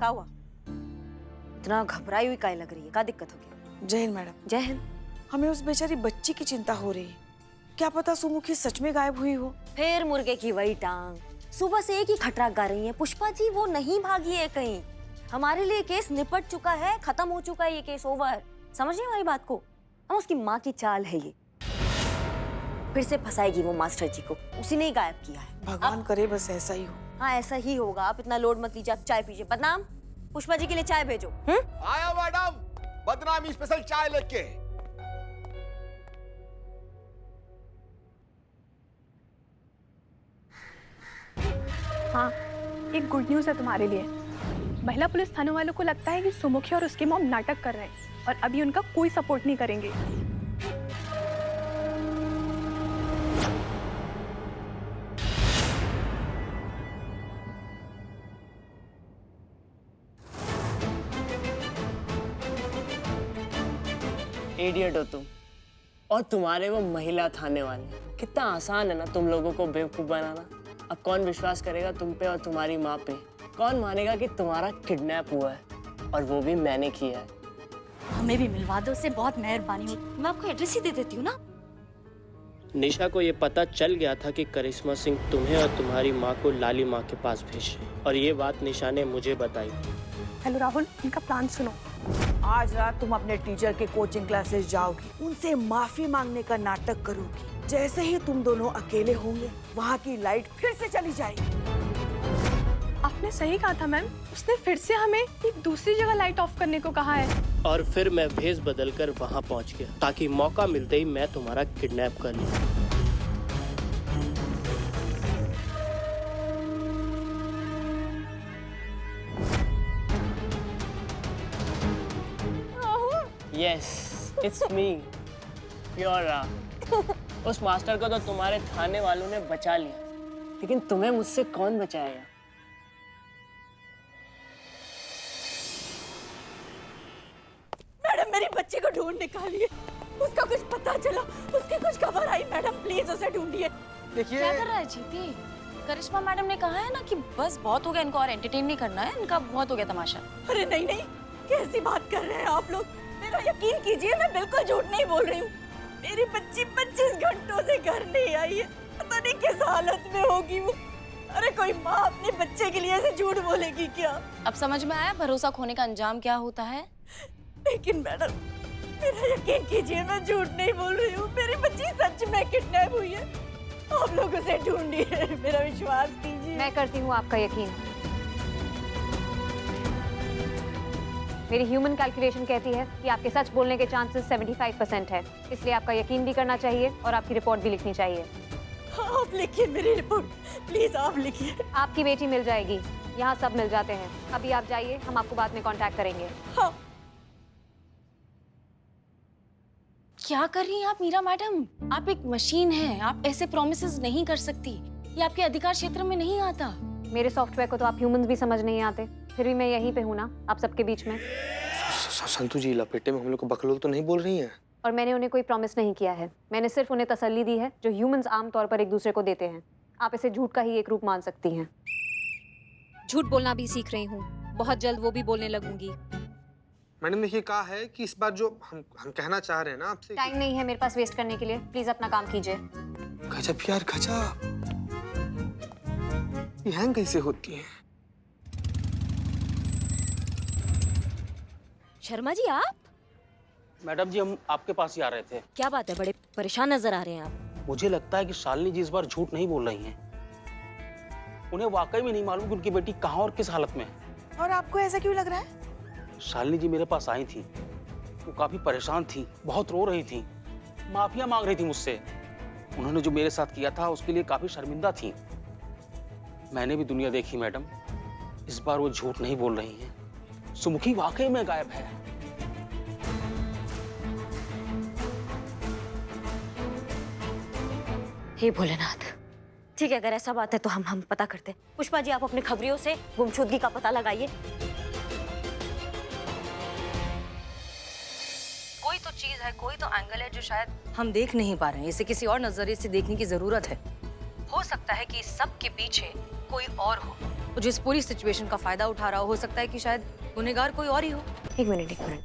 क्या हुआ? इतना घबराई हुई काहे लग रही है? क्या दिक्कत हो गई? जय हिंद मैडम। जय हिंद। हमें उस बेचारी बच्ची की चिंता हो रही है। क्या पता सुमुखी सच में गायब हुई हो। फिर मुर्गे की वही टांग। सुबह से एक ही खटराक गा रही है। पुष्पा जी वो नहीं भागी है कहीं। हमारे लिए केस निपट चुका है, खत्म हो चुका है ये केस, ओवर। समझ रही हमारी बात को? हम उसकी माँ की चाल है ये। फिर से फंसाएगी वो मास्टर जी को। उसी ने ही गायब किया है। भगवान करे बस ऐसा ही हो। हाँ ऐसा ही होगा। आप इतना लोड मत लीजिए, आप चाय पीजिए। बदनाम, पुष्पा जी के लिए चाय भेजो। आया मैडम, बदनामी स्पेशल चाय लेके। हाँ, एक गुड न्यूज़ है तुम्हारे लिए। महिला पुलिस थाने वालों को लगता है कि सुमुखी और उसकी मॉम नाटक कर रहे हैं और अभी उनका कोई सपोर्ट नहीं करेंगे। इडियट हो तुम और तुम्हारे वो महिला थाने वाले। कितना आसान है ना तुम लोगों को बेवकूफ बनाना। अब कौन विश्वास करेगा तुम पे और तुम्हारी माँ पे? कौन मानेगा कि तुम्हारा किडनैप हुआ है और वो भी मैंने किया है? हमें भी मिलवा दो, उससे बहुत मेहरबानी हो। मैं आपको एड्रेस ही दे देती हूँ ना। निशा को ये पता चल गया था कि करिश्मा सिंह तुम्हें और तुम्हारी माँ को लाली माँ के पास भेज रही और ये बात निशा ने मुझे बताई। हेलो राहुल, इनका प्लान सुनो। आज रात तुम अपने टीचर के कोचिंग क्लासेस जाओगी, उनसे माफी मांगने का नाटक करोगी। जैसे ही तुम दोनों अकेले होंगे, वहाँ की लाइट फिर से चली जाएगी। आपने सही कहा था मैम, उसने फिर से हमें एक दूसरी जगह लाइट ऑफ करने को कहा है। और फिर मैं भेस बदल कर वहाँ पहुँच गया ताकि मौका मिलते ही मैं तुम्हारा किडनैप कर लूँ। Yes, it's me, Fiora. उस मास्टर को तो तुम्हारे थाने वालों ने बचा लिया, लेकिन तुम्हें मुझसे कौन बचाएगा? मैडम मेरी बच्ची को ढूंढ निकालिए। उसका कुछ पता चला, उसकी कुछ खबर आई। मैडम प्लीज उसे ढूंढिए। देखिए क्या कर रहा है जीती? करिश्मा मैडम ने कहा है ना कि बस बहुत हो गया, इनको और एंटरटेन नहीं करना है, इनका बहुत हो गया तमाशा। अरे नहीं नहीं, कैसी बात कर रहे हैं आप लोग? मेरा यकीन कीजिए, मैं बिल्कुल झूठ नहीं बोल रही हूँ। मेरी बच्ची 25 घंटों से घर नहीं आई है। पता नहीं किस हालत में होगी वो। अरे कोई माँ अपने बच्चे के लिए ऐसे झूठ बोलेगी क्या? अब समझ में आया भरोसा खोने का अंजाम क्या होता है? लेकिन मैडम मेरा यकीन कीजिए, मैं झूठ नहीं बोल रही हूँ। मेरी बच्ची सच में किडनैप हुई है। आप लोग उसे ढूंढिए, मेरा विश्वास कीजिए। मैं करती हूँ आपका यकीन। मेरी ह्यूमन कैलकुलेशन कहती है कि आपके सच बोलने के चांसेस 75% है, इसलिए आपका यकीन भी करना चाहिए और आपकी रिपोर्ट भी लिखनी चाहिए। आप लिखिए मेरी रिपोर्ट, प्लीज आप लिखिए। आपकी बेटी मिल जाएगी, यहाँ सब मिल जाते हैं। अभी आप जाइए, हम आपको बाद में कांटेक्ट करेंगे। हाँ। क्या कर रही हैं आप मीरा मैडम? आप एक मशीन हैं, आप ऐसे प्रॉमिसेस नहीं कर सकती। ये आपके अधिकार क्षेत्र में नहीं आता। मेरे सॉफ्टवेयर को तो आप ह्यूमंस भी समझ नहीं आते, फिर भी मैं यहीं पे हूँ ना आप सबके बीच में। संतु जी लपेटे में हम लोग को बकलोल तो नहीं बोल रही हैं? और मैंने उन्हें कोई प्रॉमिस नहीं किया है, मैंने सिर्फ उन्हें तसल्ली दी है जो ह्यूमंस आम तौर पर एक दूसरे को देते हैं। आप इसे झूठ का ही एक रूप मान सकती हैं। झूठ बोलना भी सीख रही हूँ, बहुत जल्द वो भी बोलने लगूंगी। मैडम देखिए कहा है कि इस बार जो हम कहना चाह रहे हैं ना आपसे। टाइम नहीं है मेरे पास वेस्ट करने के लिए, प्लीज अपना काम कीजिए। गजब यार गजब, ये हैंग कैसे होती है? शर्मा जी आप? मैडम जी हम आपके पास ही आ रहे थे। क्या बात है, बड़े परेशान नजर आ रहे हैं आप। मुझे लगता है कि शालिनी जी इस बार झूठ नहीं बोल रही हैं। उन्हें वाकई में नहीं मालूम कि उनकी बेटी कहाँ और किस हालत में है। और आपको ऐसा क्यों लग रहा है? शालिनी जी मेरे पास आई थी, वो काफी परेशान थी, बहुत रो रही थी, माफिया मांग रही थी मुझसे। उन्होंने जो मेरे साथ किया था उसके लिए काफी शर्मिंदा थी। मैंने भी दुनिया देखी मैडम, इस बार वो झूठ नहीं बोल रही हैं। सुमुखी वाकई में गायब है। हे भोलेनाथ। ठीक है, अगर ऐसा बात है तो हम पता करते हैं। पुष्पा जी आप अपने खबरियों से गुमशुदगी का पता लगाइए। कोई तो चीज है, कोई तो एंगल है जो शायद हम देख नहीं पा रहे हैं। इसे किसी और नजरिए से देखने की जरूरत है। हो सकता है कि इस सब के पीछे कोई और हो। वो जो इस पूरी सिचुएशन का फायदा उठा रहा हो सकता है कि शायद गुनहगार कोई और ही हो। एक मिनट।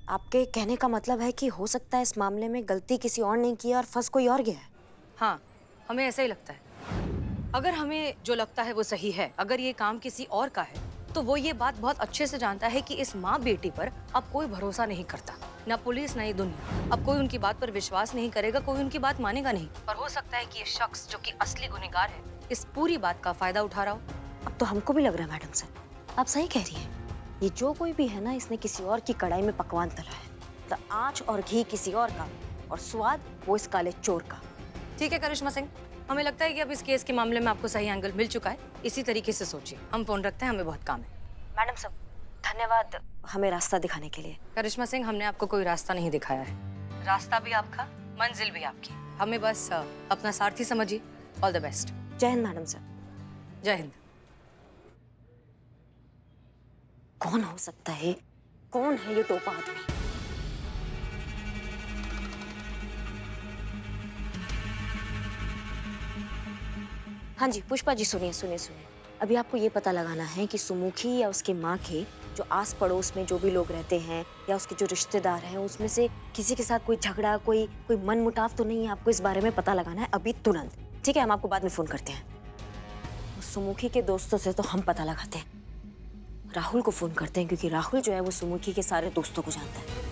आपके कहने का मतलब है कि हो सकता है इस मामले में गलती किसी और ने की और फंस कोई और गया है? हाँ, हमें ऐसा ही लगता है। अगर हमें जो लगता है वो सही है, अगर ये काम किसी और का है, तो वो ये बात बहुत अच्छे से जानता है कि इस माँ बेटी पर अब कोई भरोसा नहीं करता, ना पुलिस ना ये दुनिया। अब कोई उनकी बात पर विश्वास नहीं करेगा, कोई उनकी बात मानेगा नहीं। और हो सकता है कि ये शख्स जो कि असली गुनहगार है इस पूरी बात का फायदा उठा रहा हो। अब तो हमको भी लग रहा है मैडम सर, आप सही कह रही हैं। ये जो कोई भी है ना, इसने किसी और की कढ़ाई में पकवान तला है। तो आँच और घी किसी और का और स्वाद वो इस काले चोर का। ठीक है करिश्मा सिंह, हमें लगता है कि अब इस केस के मामले में आपको सही एंगल मिल चुका है। इसी तरीके से सोचिए। हम फोन रखते हैं, हमें बहुत काम है। मैडम साहब धन्यवाद हमें रास्ता दिखाने के लिए। करिश्मा सिंह, हमने आपको कोई रास्ता नहीं दिखाया है। रास्ता भी आपका, मंजिल भी आपकी। हमें बस अपना सारथी समझिए। All the best. जय हिंद मैडम साहब। जय हिंद। कौन हो सकता है? कौन है ये टोपा आदमी? हाँ जी पुष्पा जी, सुनिए। अभी आपको ये पता लगाना है कि सुमुखी या उसके माँ के जो आस पड़ोस में जो भी लोग रहते हैं या उसके जो रिश्तेदार हैं, उसमें से किसी के साथ कोई झगड़ा, कोई मनमुटाव तो नहीं है। आपको इस बारे में पता लगाना है अभी तुरंत। ठीक है, हम आपको बाद में फोन करते हैं। सुमुखी के दोस्तों से तो हम पता लगाते हैं, राहुल को फोन करते हैं, क्योंकि राहुल जो है वो सुमुखी के सारे दोस्तों को जानता है।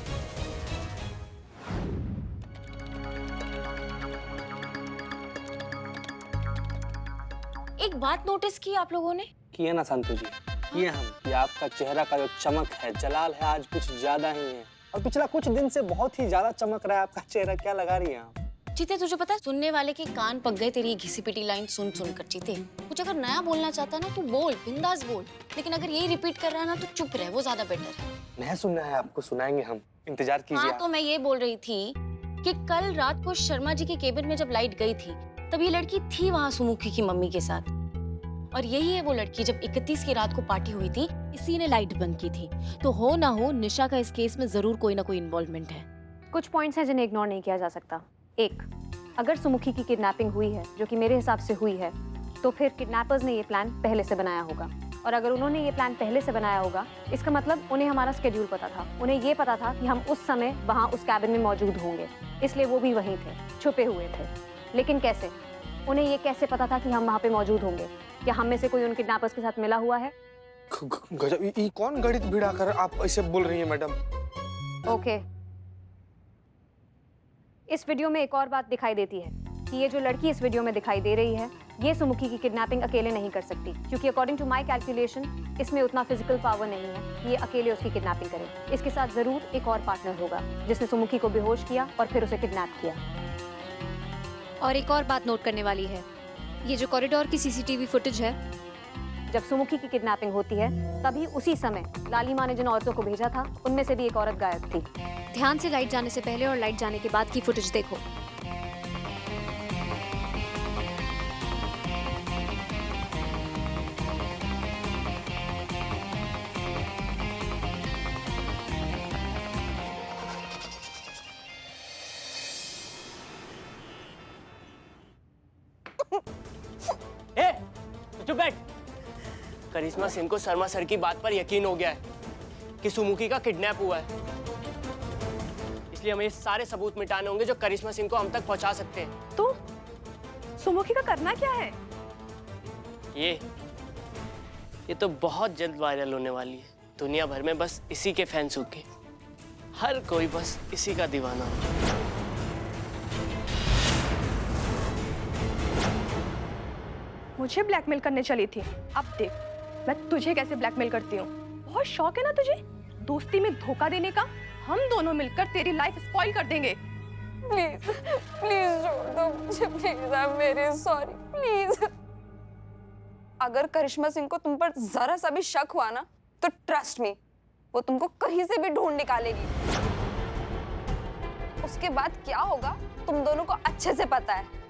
एक बात नोटिस की आप लोगों ने? किए ना संतु जी, किए हम कि आपका चेहरा का जो चमक है, जलाल है, आज कुछ ज्यादा ही है। और पिछला कुछ दिन से बहुत ही ज्यादा चमक रहा है आपका चेहरा। क्या लगा रही है आप? चीते, तुझे पता है सुनने वाले के कान पक गए तेरी घिसी पिटी लाइन सुन कर। चीते, कुछ अगर नया बोलना चाहता ना तो बोल, बिंदास बोल। लेकिन अगर यही रिपीट कर रहा है ना तो चुप रहे, वो ज्यादा बेटर है। नहीं सुनना है आपको, सुनाएंगे हम, इंतजार कीजिए। हाँ, तो मैं ये बोल रही थी कि कल रात को शर्मा जी के केबिन में जब लाइट गई थी तब ये लड़की थी वहाँ सुमुखी की मम्मी के साथ। और यही है वो लड़की जब 31 की रात को पार्टी हुई थी, इसी ने लाइट बंद की थी। तो हो ना हो निशा का इस केस में जरूर कोई ना कोई इन्वॉल्वमेंट है। कुछ पॉइंट्स हैं जिन्हें इग्नोर नहीं किया जा सकता। एक, अगर सुमुखी की किडनैपिंग हुई है, जो कि मेरे हिसाब से हुई है, तो फिर किडनैपर्स ने ये प्लान पहले से बनाया होगा। और अगर उन्होंने ये प्लान पहले से बनाया होगा, इसका मतलब उन्हें हमारा स्केड्यूल पता था। उन्हें ये पता था कि हम उस समय वहाँ उस कैबिन में मौजूद होंगे, इसलिए वो भी वहीं थे, छुपे हुए थे। लेकिन कैसे? उन्हें ये कैसे पता था कि हम वहाँ पे मौजूद होंगे? क्या हम में से कोई उन किडनैपर्स के साथ मिला हुआ है? गजब, ये कौन गणित भिड़ा कर आप ऐसे बोल रही हैं मैडम? ओके, इस वीडियो में एक और बात दिखाई देती है कि ये जो लड़की इस वीडियो में दिखाई दे रही है, ये सुमुखी की किडनैपिंग अकेले नहीं कर सकती, क्योंकि अकॉर्डिंग टू माय कैलकुलेशन इसमें उतना फिजिकल पावर नहीं है कि ये अकेले उसकी किडनैपिंग करे। इसके साथ जरूर एक और पार्टनर होगा जिसने सुमुखी को बेहोश किया और फिर उसे किडनैप किया। और एक और बात नोट करने वाली है, ये जो कॉरिडोर की सीसीटीवी फुटेज है, जब सुमुखी की किडनैपिंग होती है तभी उसी समय लालिमा ने जिन औरतों को भेजा था उनमें से भी एक औरत गायब थी। ध्यान से लाइट जाने से पहले और लाइट जाने के बाद की फुटेज देखो। चुप बैठ। करिश्मा सिंह को शर्मा सर की बात पर यकीन हो गया है कि सुमुखी का किडनैप हुआ है, इसलिए हमें ये सारे सबूत मिटाने होंगे जो करिश्मा सिंह को हम तक पहुंचा सकते हैं। तो सुमुखी का करना क्या है? ये तो बहुत जल्द वायरल होने वाली है। दुनिया भर में बस इसी के फैंस होंगे, हर कोई बस इसी का दीवाना हो। मुझे ब्लैकमेल करने चली थी, अब देख मैं तुझे कैसे ब्लैकमेल करती हूँ। बहुत शौक है ना तुझे दोस्ती में धोखा देने का। हम दोनों मिलकर तेरी लाइफ स्पॉइल कर देंगे। प्लीज प्लीज छोड़ दो मुझे, please. I am very sorry, please. अगर करिश्मा सिंह को तुम पर जरा सा भी शक हुआ ना तो ट्रस्ट मी, वो तुमको कहीं से भी ढूंढ निकालेगी। उसके बाद क्या होगा तुम दोनों को अच्छे से पता है।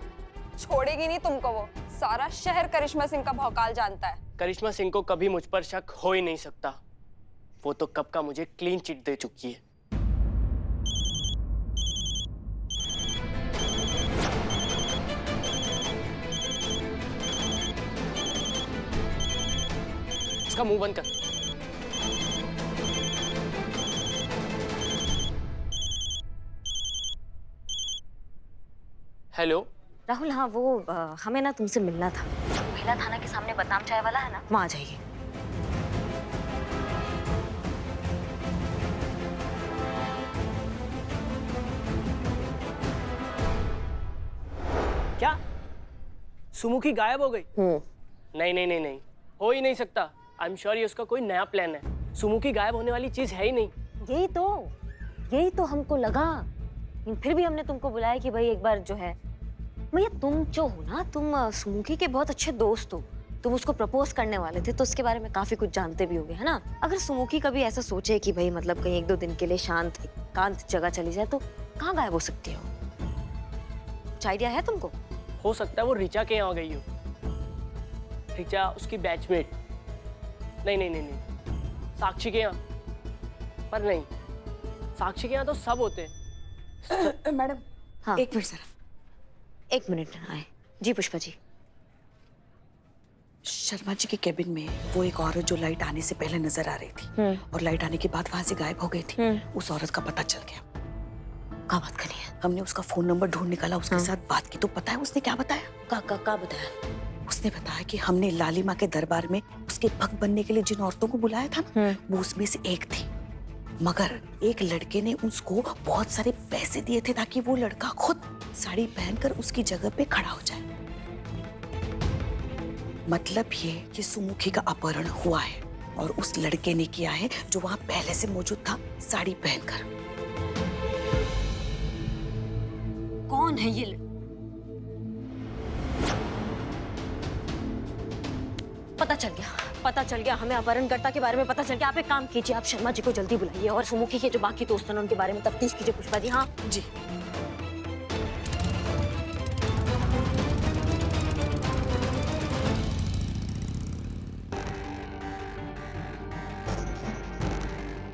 छोड़ेगी नहीं तुमको वो। सारा शहर करिश्मा सिंह का भौकाल जानता है। करिश्मा सिंह को कभी मुझ पर शक हो ही नहीं सकता, वो तो कब का मुझे क्लीन चिट दे चुकी है। उसका मुंह बंद कर। हेलो राहुल, हाँ वो हमें ना तुमसे मिलना था। महिला थाना के सामने बदाम चाय वाला है ना, वहाँ आ जाइए। क्या सुमुखी गायब हो गई? नहीं नहीं नहीं नहीं, हो ही नहीं सकता। आई एम श्योर ये उसका कोई नया प्लान है। सुमुखी गायब होने वाली चीज है ही नहीं। यही तो हमको लगा, लेकिन फिर भी हमने तुमको बुलाया कि भाई एक बार जो है, भैया तुम जो हो ना, तुम सुमुखी के बहुत अच्छे दोस्त हो। तुम उसको प्रपोज करने वाले थे, तो उसके बारे में काफी कुछ जानते भी होगे, है ना? अगर सुमुखी कभी ऐसा सोचे कि भाई मतलब कहीं 1-2 दिन के लिए शांत एकांत जगह चली जाए, तो कहाँ गायब हो सकती हो? कुछ आइडिया है तुमको? हो सकता है वो रिचा के यहाँ गई हो। रिचा उसकी बैचमेट। नहीं नहीं नहीं नहीं, साक्षी के यहाँ। पर नहीं, साक्षी के यहाँ तो सब होते हैं। मैडम हाँ। एक मिनट जरा। 1 मिनट आए। जी पुष्पा जी। शर्मा जी के केबिन में वो एक औरत जो लाइट आने से पहले नजर आ रही थी और लाइट आने के बाद वहां से गायब हो गई थी, उस औरत का पता चल गया। क्या बात करी है? हमने उसका फोन नंबर ढूंढ निकाला, उसके साथ बात की, तो पता है उसने क्या बताया? क्या बताया? उसने बताया कि हमने लालिमा के दरबार में उसके भक्त बनने के लिए जिन औरतों को बुलाया था ना, वो उसमें से एक थी। मगर एक लड़के ने उसको बहुत सारे पैसे दिए थे ताकि वो लड़का खुद साड़ी पहनकर उसकी जगह पे खड़ा हो जाए। मतलब ये कि सुमुखी का अपहरण हुआ है और उस लड़के ने किया है जो वहां पहले से मौजूद था साड़ी पहनकर। कौन है ये? पता चल गया हमें अपहरणकर्ता के बारे में पता चल गया। आप एक काम कीजिए, आप शर्मा जी को जल्दी बुलाइए और सुमुखी के जो बाकी दोस्त हैं उनके बारे में तफ्तीश कीजिए। पुष्पा जी। हाँ जी।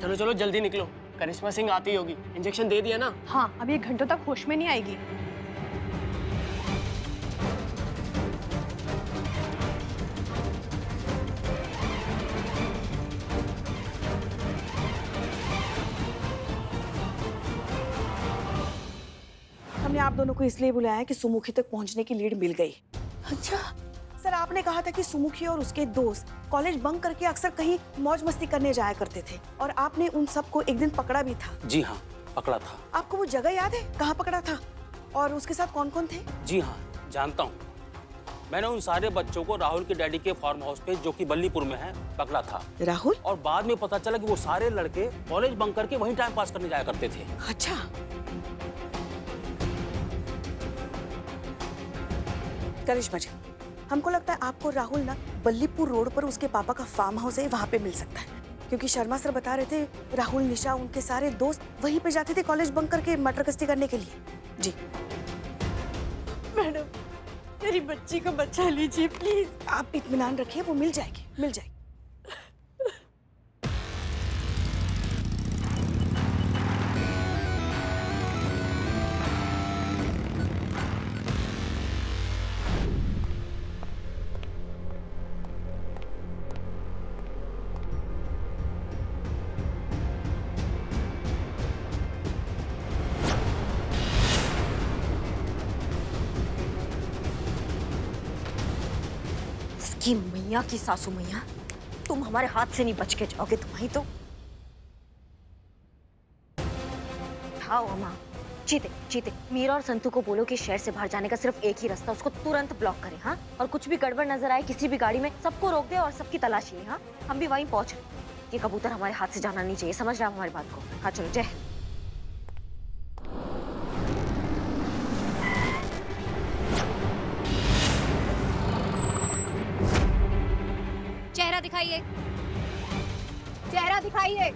चलो चलो जल्दी निकलो, करिश्मा सिंह आती होगी। इंजेक्शन दे दिया ना? हाँ, अभी 1 घंटों तक होश में नहीं आएगी। हमने आप दोनों को इसलिए बुलाया है कि सुमुखी तक पहुंचने की लीड मिल गई। अच्छा सर, आपने कहा था कि सुमुखी और उसके दोस्त कॉलेज बंक करके अक्सर कहीं मौज मस्ती करने जाया करते थे और आपने उन सबको एक दिन पकड़ा भी था। जी हाँ, पकड़ा था। आपको वो जगह याद है कहाँ पकड़ा था और उसके साथ कौन कौन थे? जी हाँ, जानता हूँ। मैंने उन सारे बच्चों को राहुल के डैडी के फार्म हाउस पे, जो कि बल्लीपुर में है, पकड़ा था। राहुल? और बाद में पता चला कि वो सारे लड़के कॉलेज बंक करके वहीं टाइम पास करने जाया करते थे। अच्छा। करिश्मा जी, हमको लगता है आपको राहुल ना बल्लीपुर रोड पर उसके पापा का फार्म हाउस है, वहाँ पे मिल सकता है, क्योंकि शर्मा सर बता रहे थे राहुल, निशा, उनके सारे दोस्त वहीं पे जाते थे कॉलेज बंक करके मटर गश्ती करने के लिए। जी मैडम, मेरी बच्ची को बचा लीजिए प्लीज। आप इत्मीनान रखिए, वो मिल जाएगी, मिल जाएगी। की मैया की सासू मैया, तुम हमारे हाथ से नहीं बच के जाओगे। तुम्हारी तो हाँ अम्मा, चीते मीरा और संतू को बोलो कि शहर से बाहर जाने का सिर्फ एक ही रास्ता, उसको तुरंत ब्लॉक करें। हाँ, और कुछ भी गड़बड़ नजर आए किसी भी गाड़ी में, सबको रोक दे और सबकी तलाशी लें। हाँ, हम भी वहीं पहुंच रहे। ये कबूतर हमारे हाथ से जाना नहीं चाहिए, समझ रहे हो हमारी बात को? हाँ चलो, जय हिंद। चेहरा दिखाइए, चेहरा दिखाइए।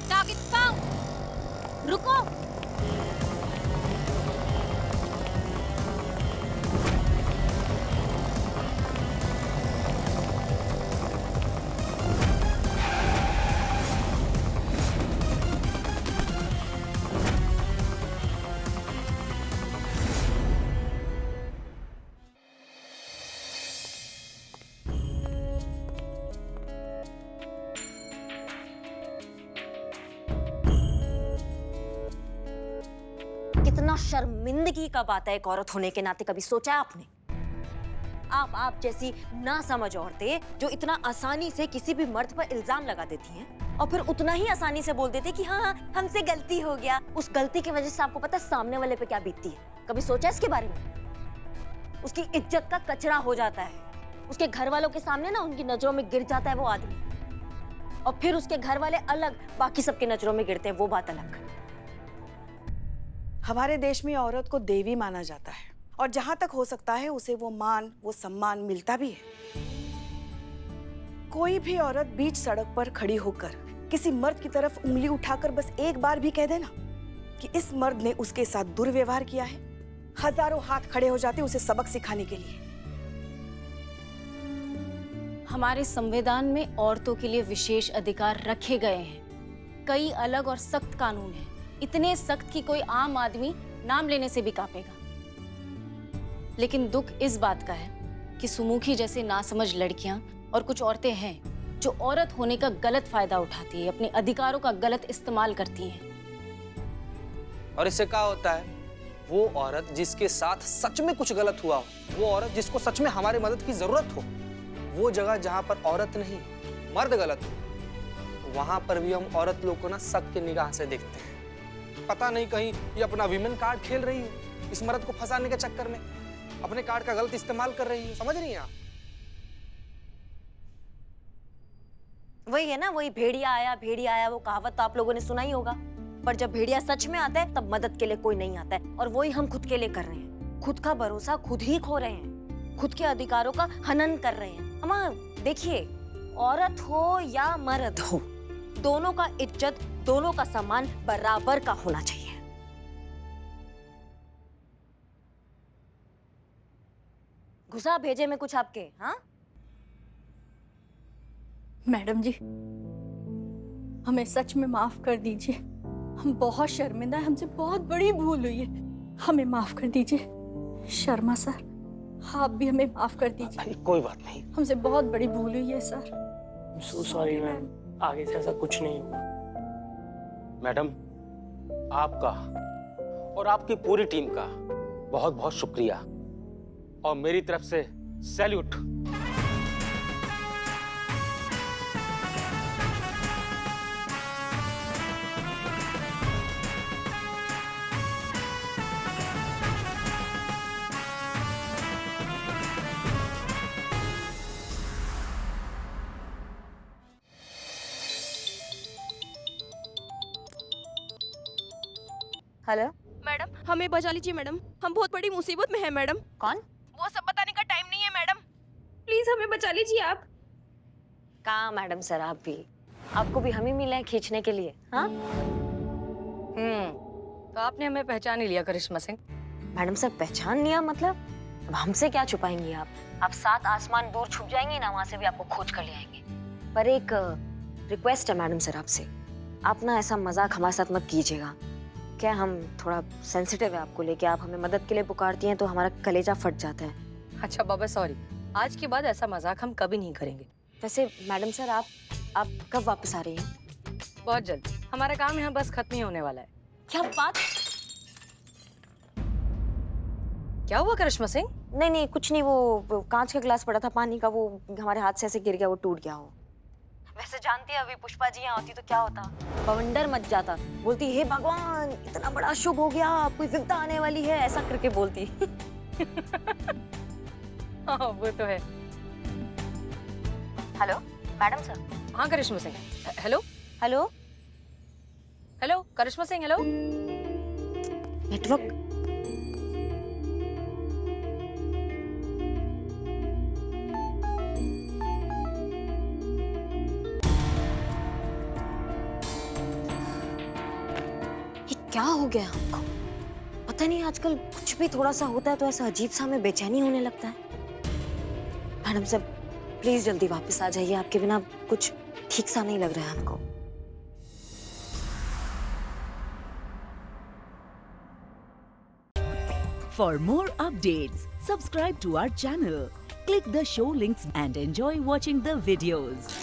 Target found. रुको। शर्मिंदगी का बात है एक औरत होने के नाते, कभी सोचा है आपने? आप जैसी ना समझ औरतें जो इतना आसानी से किसी भी मर्द पर इल्जाम लगा देती हैं और फिर उतना ही आसानी से बोल देती कि हाँ हमसे गलती हो गया। उस गलती की वजह से आपको पता है सामने वाले पे क्या बीतती है? कभी सोचा इसके बारे में? उसकी इज्जत का कचरा हो जाता है, उसके घर वालों के सामने ना उनकी नजरों में गिर जाता है वो आदमी, और फिर उसके घर वाले अलग बाकी सबके नजरों में गिरते हैं, वो बात अलग। हमारे देश में औरत को देवी माना जाता है और जहां तक हो सकता है उसे वो मान, वो सम्मान मिलता भी है। कोई भी औरत बीच सड़क पर खड़ी होकर किसी मर्द की तरफ उंगली उठाकर बस एक बार भी कह देना कि इस मर्द ने उसके साथ दुर्व्यवहार किया है, हजारों हाथ खड़े हो जाते उसे सबक सिखाने के लिए। हमारे संविधान में औरतों के लिए विशेष अधिकार रखे गए हैं। कई अलग और सख्त कानून हैं, इतने सख्त कि कोई आम आदमी नाम लेने से भी कांपेगा। लेकिन दुख इस बात का है कि सुमुखी जैसे नासमझ लड़कियां और कुछ औरतें हैं जो औरत होने का गलत फायदा उठाती है, अपने अधिकारों का गलत इस्तेमाल करती हैं। और इससे क्या होता है? वो औरत जिसके साथ सच में कुछ गलत हुआ हो, वो औरत जिसको सच में हमारी मदद की जरूरत हो, वो जगह जहां पर औरत नहीं मर्द गलत हो, वहां पर भी हम औरत लोग को ना शक की निगाह से देखते हैं। पता नहीं कहीं ये अपना विमेन कार्ड खेल रही हो, इस मर्द को फंसाने के चक्कर में अपने कार्ड का गलत इस्तेमाल कर रही हो। समझ रही हैं आप? वही है ना, वही भेड़िया आया वो कहावत तो आप लोगों ने सुना ही होगा। पर जब भेड़िया सच में आता है तब मदद के लिए कोई नहीं आता है, और वही हम खुद के लिए कर रहे हैं। खुद का भरोसा खुद ही खो रहे हैं, खुद के अधिकारों का हनन कर रहे हैं। अम्मा देखिए, औरत हो या मर्द हो, दोनों का इज्जत, दोनों का सम्मान बराबर का होना चाहिए। घुसा भेजे में कुछ आपके? हाँ मैडम जी, हमें सच में माफ कर दीजिए। हम बहुत शर्मिंदा हैं, हमसे बहुत बड़ी भूल हुई है, हमें माफ कर दीजिए। शर्मा सर, आप भी हमें माफ कर दीजिए। कोई बात नहीं, हमसे बहुत बड़ी भूल हुई है सर। सो सॉरी मैम, आगे से ऐसा कुछ नहीं होगा। मैडम आपका और आपकी पूरी टीम का बहुत बहुत शुक्रिया, और मेरी तरफ से सैल्यूट। हेलो मैडम, हमें बचा लीजिए मैडम, हम बहुत बड़ी मुसीबत में हैं मैडम। कौन? वो सब बताने का टाइम नहीं है मैडम, प्लीज हमें बचा लीजिए आप। कहाँ मैडम सर, आप भी, आपको भी हम ही मिले हैं खींचने के लिए। हाँ तो आपने हमें पहचान ही लिया करिश्मा सिंह। मैडम सर पहचान लिया मतलब? अब हमसे क्या छुपाएंगी आप 7 आसमान दूर छुप जाएंगी ना, वहां से भी आपको खोज कर ले आएंगे। पर एक रिक्वेस्ट है मैडम सर आपसे, आप ना ऐसा मजाक हमारे साथ मत कीजिएगा। क्या हम थोड़ा सेंसिटिव है आपको लेके, आप हमें मदद के लिए पुकारती हैं तो हमारा कलेजा फट जाता है। अच्छा बाबा सॉरी, आज के बाद ऐसा मजाक हम कभी नहीं करेंगे। वैसे मैडम सर आप कब वापस आ रही हैं? बहुत जल्द, हमारा काम यहाँ बस खत्म ही होने वाला है। क्या बात? क्या हुआ करिश्मा सिंह? नहीं कुछ नहीं, वो कांच का गिलास पड़ा था पानी का, वो हमारे हाथ से ऐसे गिर गया, वो टूट गया हो। वैसे जानती है अभी पुष्पा जी यहाँ होती तो क्या होता, बवंडर मच जाता, बोलती हे भगवान इतना बड़ा शुभ हो गया, कोई विपदा आने वाली है, ऐसा करके बोलती। हाँ वो तो है। Hello madam sir. हाँ करिश्मा सिंह, हेलो हेलो हेलो करिश्मा सिंह, हेलो। नेटवर्क क्या हो गया हमको? पता नहीं आजकल कुछ भी थोड़ा सा होता है तो ऐसा अजीब सा हमें बेचैनी होने लगता है। मैडम साहब प्लीज जल्दी वापस आ जाइए, आपके बिना कुछ ठीक सा नहीं लग रहा है हमको। For more updates, subscribe to our channel, click the show links and enjoy watching the videos.